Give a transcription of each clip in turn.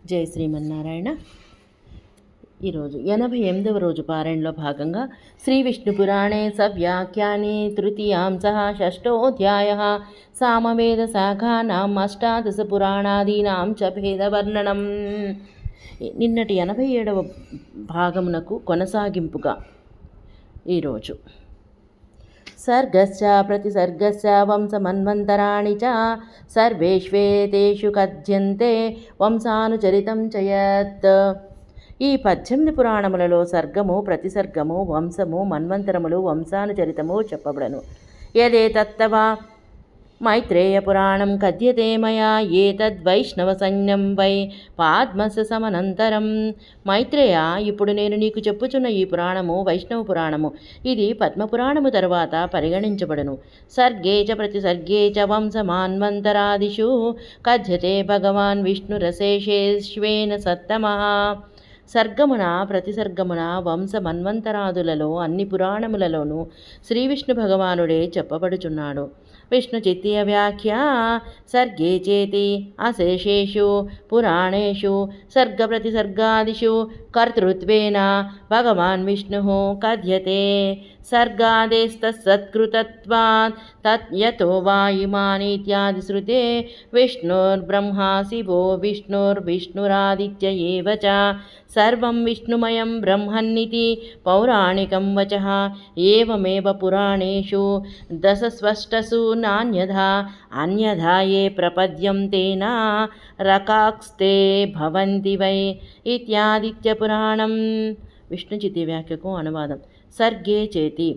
జై శ్రీమన్నారాయణ. ఈరోజు 88వ రోజు పారాయణలో భాగంగా శ్రీ విష్ణు పురాణే సవ్యాఖ్యానే తృతీయాంశ షష్ఠోధ్యాయ సామవేద శాఖానాం అష్టాదశ పురాణాదీనాం చ భేదవర్ణనం. నిన్నటి 87వ భాగమునకు కొనసాగింపుగా ఈరోజు సర్గశ్చ ప్రతిసర్గశ్చ వంశమన్వంతరాణి చ సర్వేష్వేతేషు కథ్యంతే వంశానుచరితం చయత్. ఈ 18 పురాణములలో సర్గము, ప్రతిసర్గము, వంశము, మన్వంతరములు, వంశానుచరితము చెప్పబడను. యదే తత్తవ మైత్రేయ పురాణం కథ్యతే మయా ఏతద్వైష్ణవ సైన్యం వై పాద్మస సమనంతరం. మైత్రేయ, ఇప్పుడు నేను నీకు చెప్పుచున్న ఈ పురాణము వైష్ణవ పురాణము. ఇది పద్మపురాణము తరువాత పరిగణించబడును. సర్గే చ ప్రతిసర్గే చ వంశమాన్వంతరాదిషు కథ్యతే భగవాన్ విష్ణురశేషేష్వేన సత్తమః. సర్గమున ప్రతిసర్గమున వంశమన్వంతరాదులలో అన్ని పురాణములలోనూ శ్రీ విష్ణు భగవానుడే చెప్పబడుచున్నాడు. విష్ణు చిత్తీయ వ్యాఖ్య సర్గే చేతి అశేషేషు పురాణేషు సర్గ ప్రతిసర్గాదిషు కర్తృత్వేన భగవాన్ విష్ణు కథ్యతే. సర్గాదేస్తత్కృతత్వాత్ తత్ యతో వా ఇమానీత్యాది శ్రుతే విష్ణుర్బ్రహ్మా శివో విష్ణుర్విష్ణురాదిత్య ఏవ చ సర్వం విష్ణుమయం బ్రహ్మన్నితి పౌరాణికం వచః. ఏవమేవ పురాణేషు దశస్పష్టసు నాన్యథా అన్యథా ఏ ప్రపద్యంతేన రకాక్స్తే భవంతి వై ఇత్యాదిత్య పురాణం. విష్ణు చిత్తి వ్యాఖ్యకు అనువాదం. సర్గే చేతి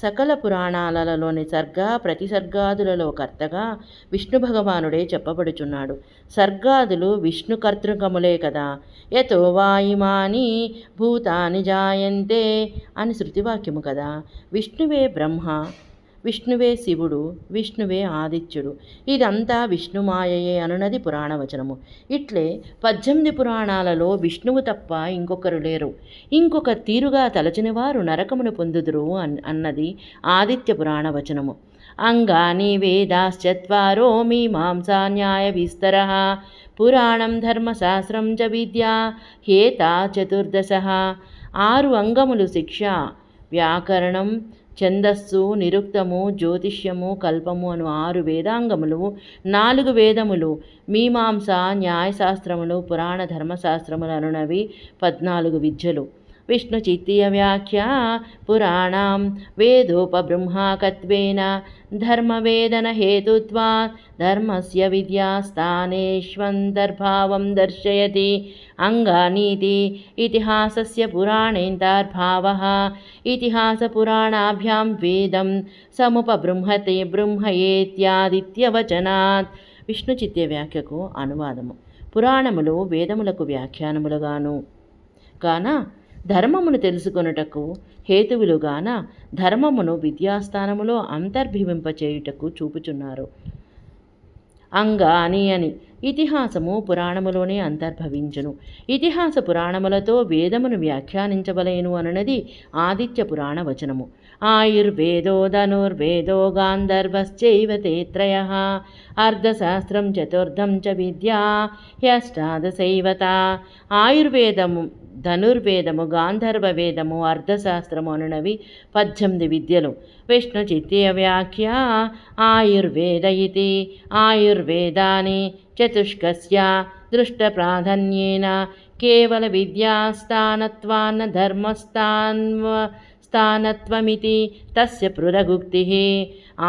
సకల పురాణాలలోని సర్గ ప్రతిసర్గాదులలో కర్తగా విష్ణు భగవానుడే చెప్పబడుచున్నాడు. సర్గాదులు విష్ణు కర్తృకములే కదా. యతో వా ఇమాని భూతాని జాయంతే అని శృతివాక్యము కదా. విష్ణువే బ్రహ్మ, విష్ణువే శివుడు, విష్ణువే ఆదిత్యుడు, ఇదంతా విష్ణుమాయయే అనున్నది పురాణవచనము. ఇట్లే 18 పురాణాలలో విష్ణువు తప్ప ఇంకొకరు లేరు, ఇంకొక తీరుగా తలచిన వారు నరకమును పొందుదురు అన్నది ఆదిత్య పురాణవచనము. అంగాని వేదాశ్చత్వారో మీమాంసా న్యాయ విస్తరః పురాణం ధర్మశాస్త్రం చ విద్యా హేతా చతుర్దశః. 6 అంగములు శిక్ష, వ్యాకరణం, ఛందస్సు, నిరుక్తము, జ్యోతిష్యము, కల్పము అను 6 వేదాంగములు, 4 వేదములు, మీమాంస న్యాయశాస్త్రములు, పురాణ ధర్మశాస్త్రములు అనునవి 14 విద్యలు. విష్ణు చిత్తీయ వ్యాఖ్య పురాణం వేదోపబృంహాకత్వేన ధర్మవేదన హేతుత్వా ధర్మస్య విద్యాస్థానేష్వంతర్భావం దర్శయతి. అంగానీతి ఇతిహాసస్య పురాణేంతర్భావః. ఇతిహాస పురాణాభ్యాం వేదం సముపబృంహతే బృంహయేత్యాదిత్యవచనాత్. విష్ణు చిత్య వ్యాఖ్యకు అనువాదము. పురాణములు వేదములకు వ్యాఖ్యానములుగాను కాన ధర్మమును తెలుసుకొనుటకు హేతువులుగాన ధర్మమును విద్యాస్థానములో అంతర్భవింపచేయుటకు చూపుచున్నారు. అంగాని అని ఇతిహాసము పురాణములోనే అంతర్భవించును. ఇతిహాస పురాణములతో వేదమును వ్యాఖ్యానించవలేను అనున్నది ఆదిత్య పురాణ వచనము. ఆయుర్వేదో ధనుర్వేదో గాంధర్వశ్చైవ తే త్రయః అర్ధశాస్త్రం చతుర్థం చ విద్యా హ్యష్టాదశైవత. ఆయుర్వేదము, ధనుర్వేదము, గాంధర్వ వేదము, అర్ధశాస్త్రము అనునవి 18 విద్యలు. విష్ణు చిత్తీయ వ్యాఖ్య ఆయుర్వేద ఇతి ఆయుర్వేదాని చతుష్కస్య దృష్టప్రాధాన్యేన కేవల విద్యాస్థానత్వాన్న ధర్మస్థానత్వమితి తస్య పృథగుక్తిః.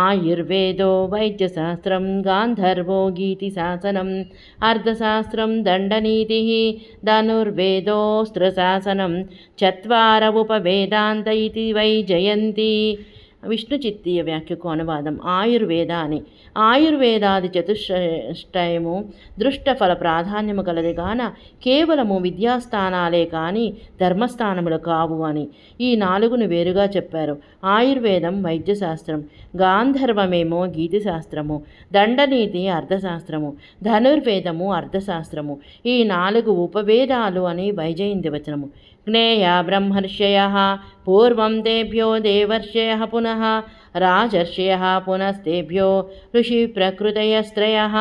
ఆయుర్వేదో వైద్యశాస్త్రం, గాంధర్వో గీతిశాసనం, అర్ధశాస్త్రం దండనీతిః, ధనుర్వేదోస్త్రశాసనం, చత్వార ఉపవేదాంత ఇతి వై జయంతి. విష్ణు చిత్తీయ వ్యాఖ్యకు అనువాదం. ఆయుర్వేద అని ఆయుర్వేదాది చతుష్టయము దృష్టఫల ప్రాధాన్యము కలది గాన కేవలము విద్యాస్థానాలే కాని ధర్మస్థానములు కావు అని ఈ 4ను వేరుగా చెప్పారు. ఆయుర్వేదం వైద్యశాస్త్రం, గాంధర్వమేమో గీతిశాస్త్రము, దండనీతి అర్ధశాస్త్రము, ధనుర్వేదము అర్ధశాస్త్రము, ఈ 4 ఉపవేదాలు అని వైజయంతి వచనము. జ్ఞేయ బ్రహ్మర్షయః పూర్వం తేభ్యో దేవర్షయః పునః రాజర్షయః పునస్తేభ్యో ఋషి ప్రకృతయస్త్రయః.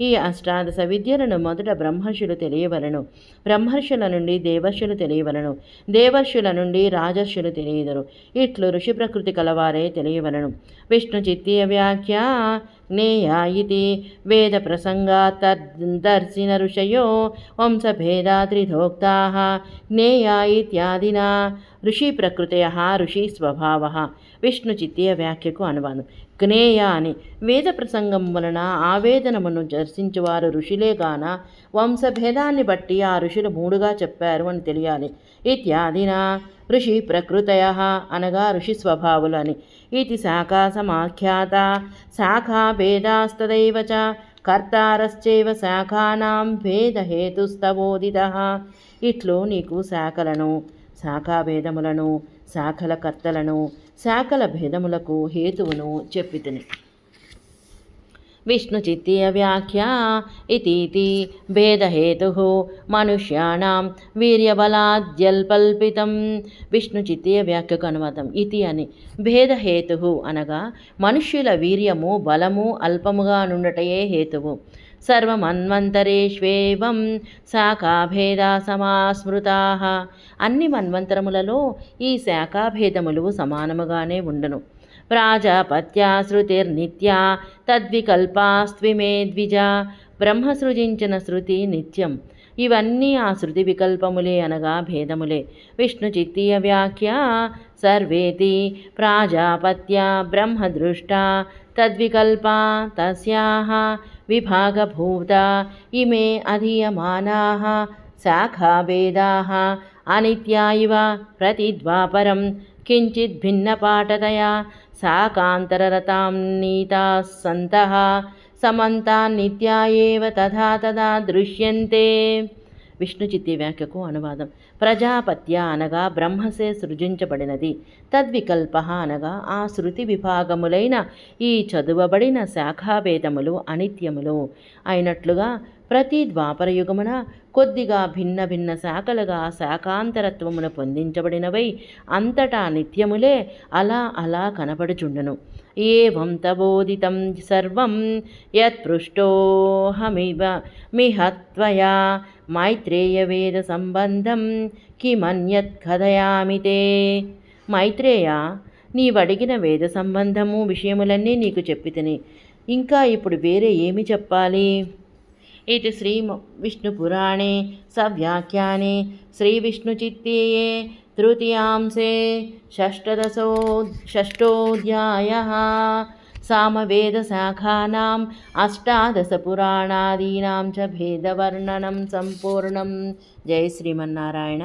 ఈ అష్టాదశ విద్యలను మొదట బ్రహ్మర్షులు తెలియవలను, బ్రహ్మర్షుల నుండి దేవర్షులు తెలియవలను, దేవర్షుల నుండి రాజర్షులు తెలియదరు. ఇట్లు ఋషి ప్రకృతి కలవారే తెలియవలను. విష్ణు చిత్తీయ వ్యాఖ్య జ్ఞేయ ఇది వేద ప్రసంగా దర్శిన ఋషయో వంశభేదా త్రిధోక్తా జ్ఞేయ ఇత్యాదినా ఋషి ప్రకృతయ ఋషి స్వభావ. విష్ణు చిత్తీయ వ్యాఖ్యకు అనువాదం. జ్ఞేయ అని వేద ప్రసంగం వలన ఆవేదనమును దర్శించువారు ఋషులే గాన వంశభేదాన్ని బట్టి ఆ ఋషులు మూడుగా చెప్పారు అని తెలియాలి. ఇత్యాదిన ఋషి ప్రకృతయ అనగా ఋషి స్వభావులు అని. ఇది శాఖా సమాఖ్యాత శాఖా భేదాస్తదైవ చ కర్తారశ్చైవ శాఖానాం భేదహేతుస్తవోదితః. ఇట్లు నీకు శాఖలను, శాఖాభేదములను, శాఖల కర్తలను, శాఖల భేదములకు హేతువును చెప్పితిని. విష్ణు చిత్తీయ వ్యాఖ్య ఇతి భేదహేతు మనుష్యాణం వీర్యబలాద్యల్పల్పితం. విష్ణు చిత్తీయ వ్యాఖ్యకు అనువాదం. ఇతి అని భేదహేతు అనగా మనుష్యుల వీర్యము బలము అల్పముగా నుండటయే హేతువు. సర్వమన్వంతరేష్వేవం శాఖాభేదా సమాస్మృతా. అన్ని మన్వంతరములలో ఈ శాఖాభేదములు సమానముగానే ఉండను. ప్రాజాపత్యా శృతిర్నిత్యా తద్వికల్పాస్త్విమే ద్విజ. బ్రహ్మ సృజించిన శృతి నిత్యం. ఇవన్నీ ఆ శృతి వికల్పములే అనగా భేదములే. విష్ణు చిత్తీయ వ్యాఖ్య సర్వేతి ప్రాజాపత్య బ్రహ్మదృష్ట తద్వికల్పా తస్యాః విభాగభూత ఇమే అధీయమానాః శాఖాభేదాః అనిత్యా ఇవ ప్రతిద్వాపరం కించిత్ భిన్నపాఠతయా శాకాంతరరతాం నీతాః సంతః సమంతాన్ నిత్యా ఏవ తథా తథా దృశ్యంతే. విష్ణు చిత్తీయ వ్యాఖ్యకు అనువాదం. ప్రజాపత్య అనగా బ్రహ్మసే సృజించబడినది. తద్వికల్ప అనగా ఆ శృతి విభాగములైన ఈ చదువబడిన శాఖాభేదములు అనిత్యములు అయినట్లుగా ప్రతి ద్వాపరయుగమున కొద్దిగా భిన్న భిన్న శాఖలుగా శాఖాంతరత్వమును పొందించబడినవై అంతటా నిత్యములే అలా అలా కనపడుచుండును. ఏవం తబోదితం సర్వం యత్పృష్టోహమివ మిహత్వయా మైత్రేయ వేద సంబంధం కిమన్యత్ కథయామి తే. మైత్రేయ, నీవడిగిన వేద సంబంధము విషయములన్నీ నీకు చెప్పితిని. ఇంకా ఇప్పుడు వేరే ఏమి చెప్పాలి? ఇది శ్రీ విష్ణుపురాణే సవ్యాఖ్యానే శ్రీ విష్ణుచిత్తీయే తృతీయాంశే షష్టోధ్యాయః. సామవేదశాఖానాం అష్టాదశపురాణాదీనాం చ భేదవర్ణనం సంపూర్ణం. జై శ్రీమన్నారాయణ.